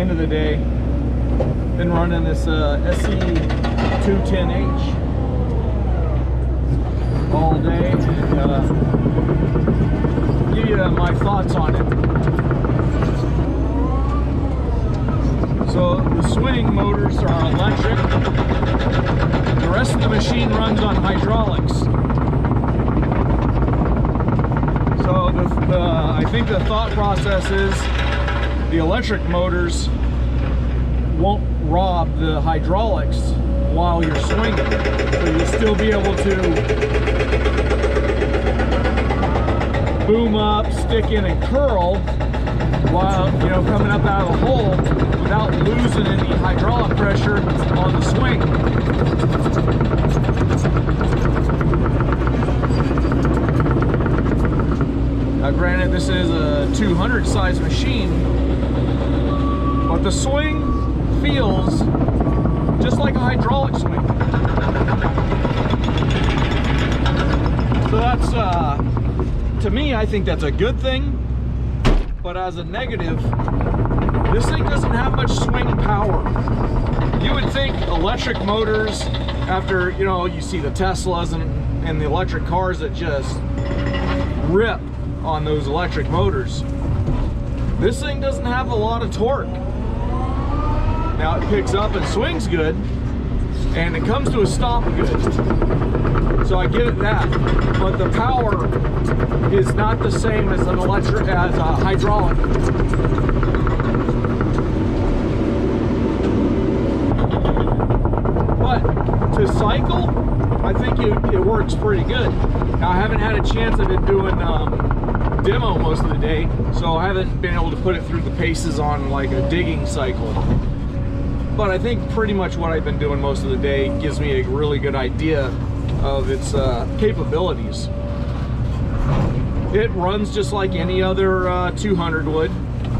end of the day, been running this sk210H all day, and give you my thoughts on it. So the swing motors are electric. The rest of the machine runs on hydraulics. So I think the thought process is the electric motors won't rob the hydraulics while you're swinging. So you'll still be able to boom up, stick in, and curl while, you know, coming up out of the hole without losing any hydraulic pressure on the swing. Now granted, this is a 200 size machine, but the swing feels just like a hydraulic swing. So that's, to me, I think that's a good thing. But as a negative, this thing doesn't have much swing power. You would think electric motors, after, you know, you see the Teslas and the electric cars that just rip on those electric motors. This thing doesn't have a lot of torque. Now it picks up and swings good, and it comes to a stop good. So I give it that. But the power is not the same as an electric, as a hydraulic. But to cycle, I think it works pretty good. Now I haven't had a chance. I've been doing demo most of the day, so I haven't been able to put it through the paces on like a digging cycle. But I think pretty much what I've been doing most of the day gives me a really good idea of its capabilities. It runs just like any other 200 would,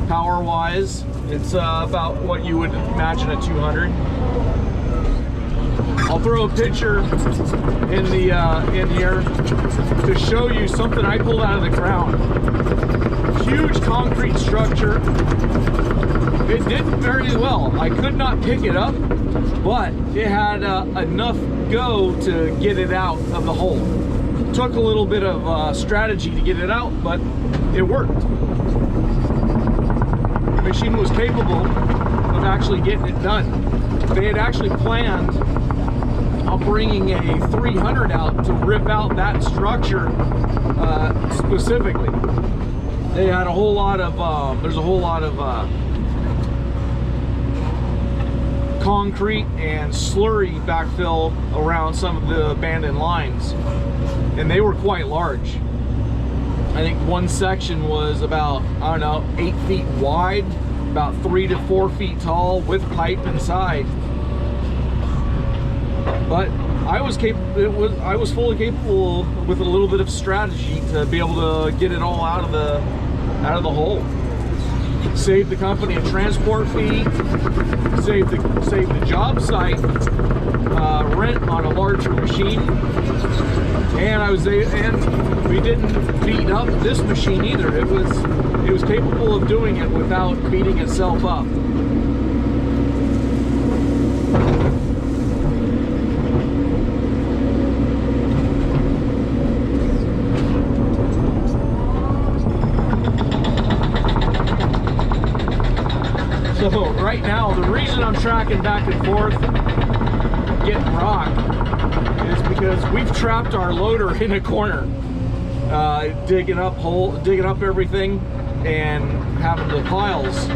power-wise. It's about what you would imagine a 200. I'll throw a picture in here to show you something I pulled out of the ground. Huge concrete structure. It did very well. I could not pick it up, but it had enough go to get it out of the hole. Took a little bit of strategy to get it out, but it worked. The machine was capable of actually getting it done. They had actually planned on bringing a 300 out to rip out that structure specifically. They had a whole lot of, there's a whole lot of concrete and slurry backfill around some of the abandoned lines, and they were quite large. I think one section was about, I don't know, 8 feet wide, about 3 to 4 feet tall, with pipe inside. But I was fully capable with a little bit of strategy to be able to get it all out of the hole. Save the company a transport fee, save the job site rent on a larger machine, and we didn't beat up this machine either. It was capable of doing it without beating itself up. So right now, the reason I'm tracking back and forth, getting rock, is because we've trapped our loader in a corner, digging up everything and having the piles.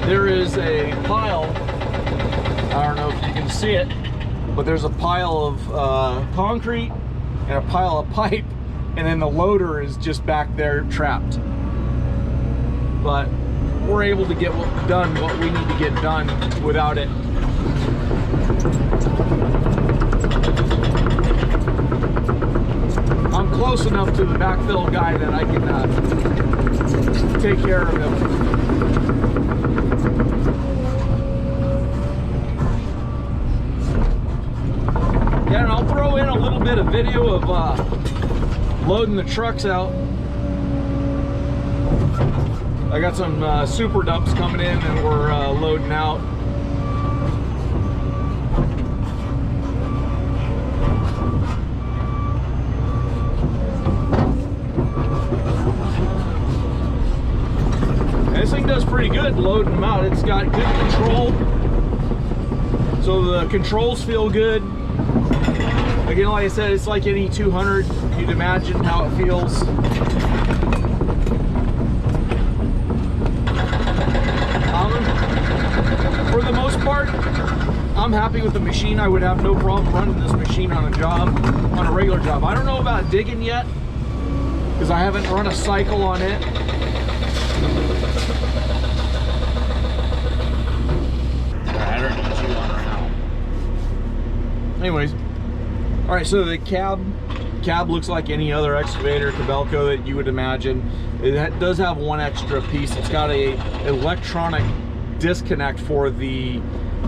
There is a pile, I don't know if you can see it, but there's a pile of concrete and a pile of pipe, and then the loader is just back there trapped. But we're able to get done what we need to get done without it. I'm close enough to the backfill guy that I can take care of him. Yeah, and I'll throw in a little bit of video of loading the trucks out. I got some super dumps coming in and we're loading out. This thing does pretty good loading them out. It's got good control. So the controls feel good. Again, like I said, it's like any 200. You'd imagine how it feels. For the most part, I'm happy with the machine. I would have no problem running this machine on a job, on a regular job. I don't know about digging yet, because I haven't run a cycle on it. Anyways, all right, so the cab looks like any other excavator Kobelco that you would imagine. It does have one extra piece. It's got a electronic disconnect for the,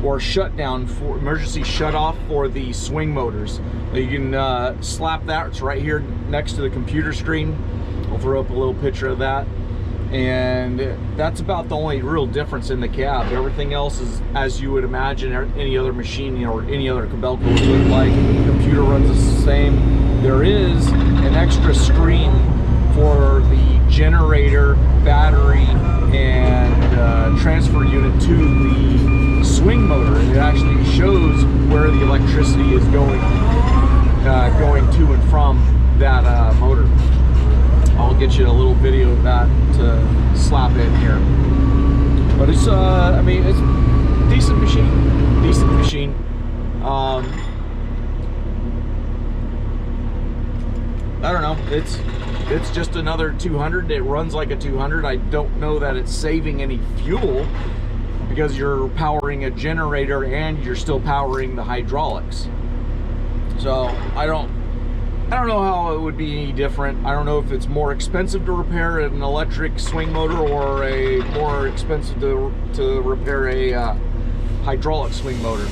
or shutdown for emergency shut off for the swing motors. You can slap that. It's right here next to the computer screen. I'll throw up a little picture of that. And that's about the only real difference in the cab. Everything else is as you would imagine any other machine or any other Kobelco would look like. The computer runs the same. There is an extra screen for the generator, battery, and transfer unit to the swing motor. It actually shows where the electricity is going to and from that motor. I'll get you a little video of that to slap in here. But it's, I mean, it's a decent machine. I don't know, it's just another 200. It runs like a 200. I don't know that it's saving any fuel because you're powering a generator and you're still powering the hydraulics. So I don't know how it would be any different. I don't know if it's more expensive to repair an electric swing motor or a more expensive to repair a hydraulic swing motor.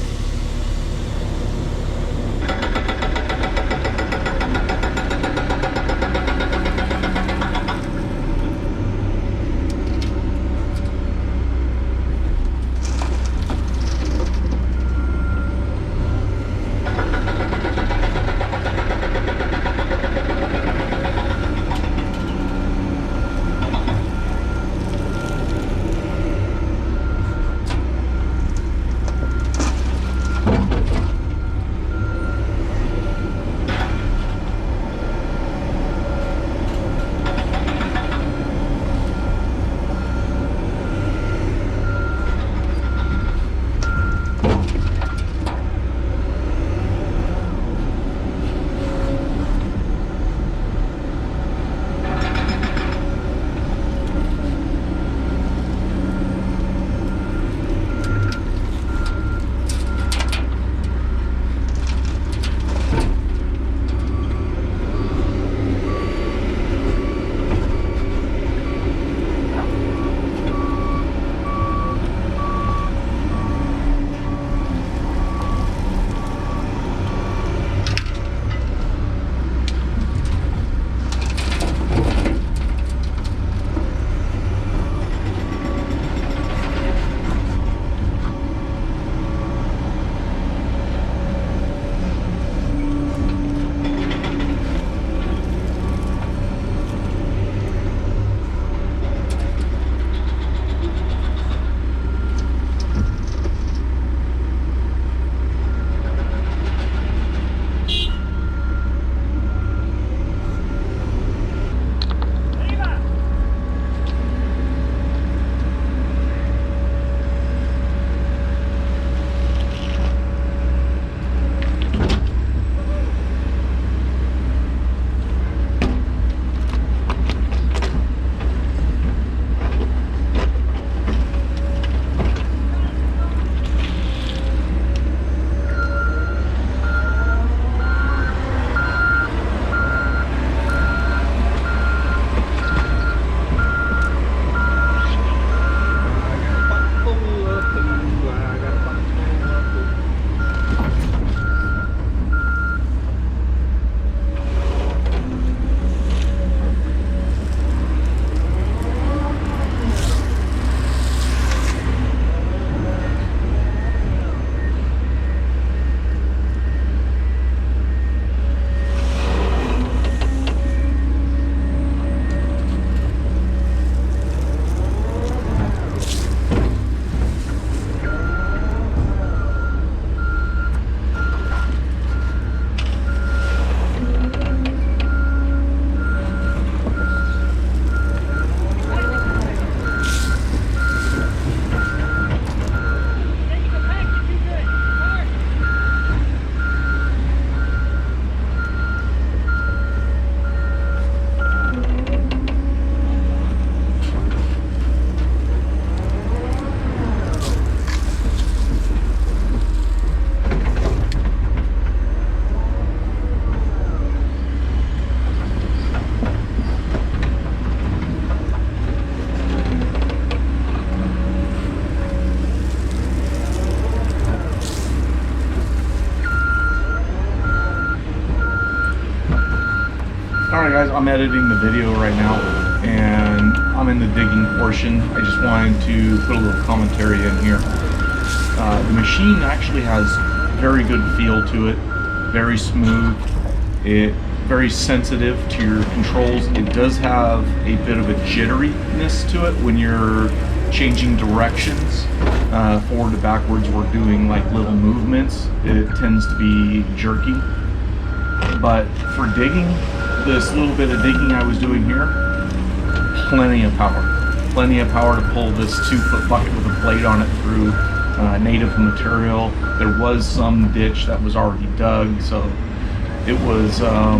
guys, I'm editing the video right now, and I'm in the digging portion. I just wanted to put a little commentary in here. The machine actually has very good feel to it, very smooth, very sensitive to your controls. It does have a bit of a jitteriness to it when you're changing directions, forward to backwards, we're doing like little movements. It tends to be jerky. But for digging, this little bit of digging I was doing here, plenty of power. Plenty of power to pull this 2-foot bucket with a blade on it through native material. There was some ditch that was already dug, so it was, I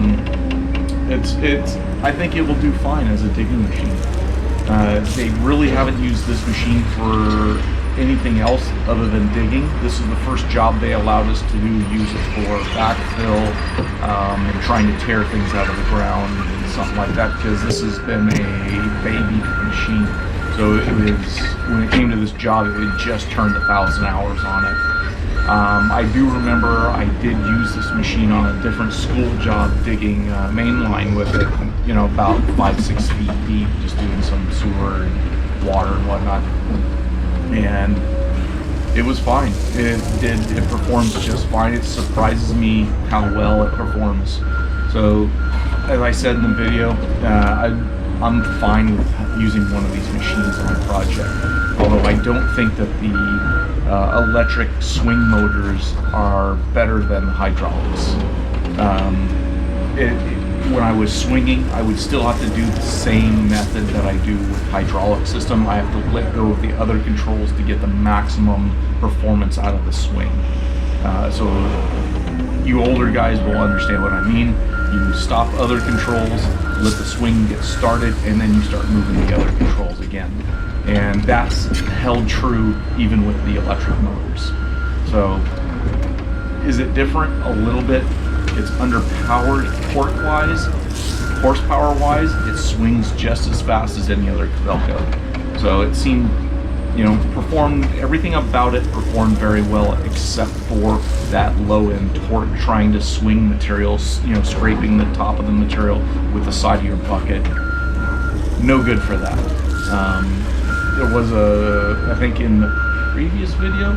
think it will do fine as a digging machine. They really haven't used this machine for anything else other than digging. This is the first job they allowed us to use it for backfill and trying to tear things out of the ground and something like that, because this has been a baby machine. So it was, when it came to this job, it had just turned 1,000 hours on it. I do remember I did use this machine on a different school job digging mainline with it, you know, about 5-6 feet deep, just doing some sewer and water and whatnot. And it was fine. It performs just fine. It surprises me how well it performs. So, as I said in the video, I'm fine with using one of these machines on a project. Although I don't think that the electric swing motors are better than hydraulics. When I was swinging, I would still have to do the same method that I do with hydraulic system. I have to let go of the other controls to get the maximum performance out of the swing. So you older guys will understand what I mean. You stop other controls, let the swing get started, and then you start moving the other controls again. And that's held true even with the electric motors. So is it different? A little bit. It's underpowered torque-wise, horsepower-wise. It swings just as fast as any other Kobelco. So it seemed, you know, everything about it performed very well, except for that low-end torque, trying to swing materials, you know, scraping the top of the material with the side of your bucket. No good for that. There was I think in the previous video,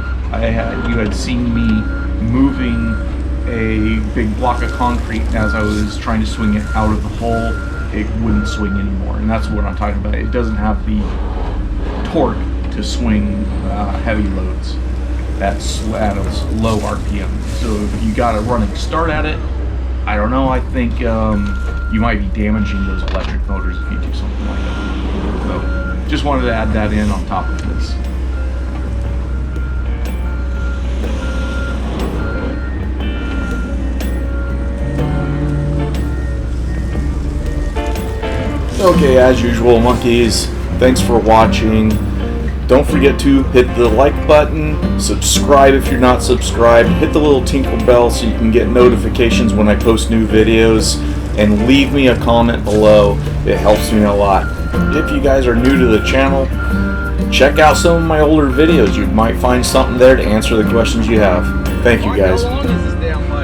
you had seen me moving a big block of concrete. As I was trying to swing it out of the hole, it wouldn't swing anymore, and that's what I'm talking about. It doesn't have the torque to swing heavy loads at a low RPM. So if you got a running start at it, I don't know, I think you might be damaging those electric motors if you do something like that. So just wanted to add that in on top of this. Okay, as usual, monkeys, thanks for watching. Don't forget to hit the like button, subscribe if you're not subscribed, hit the little tinkle bell so you can get notifications when I post new videos, and leave me a comment below. It helps me a lot. If you guys are new to the channel, check out some of my older videos. You might find something there to answer the questions you have. Thank you guys. How long is this damn light?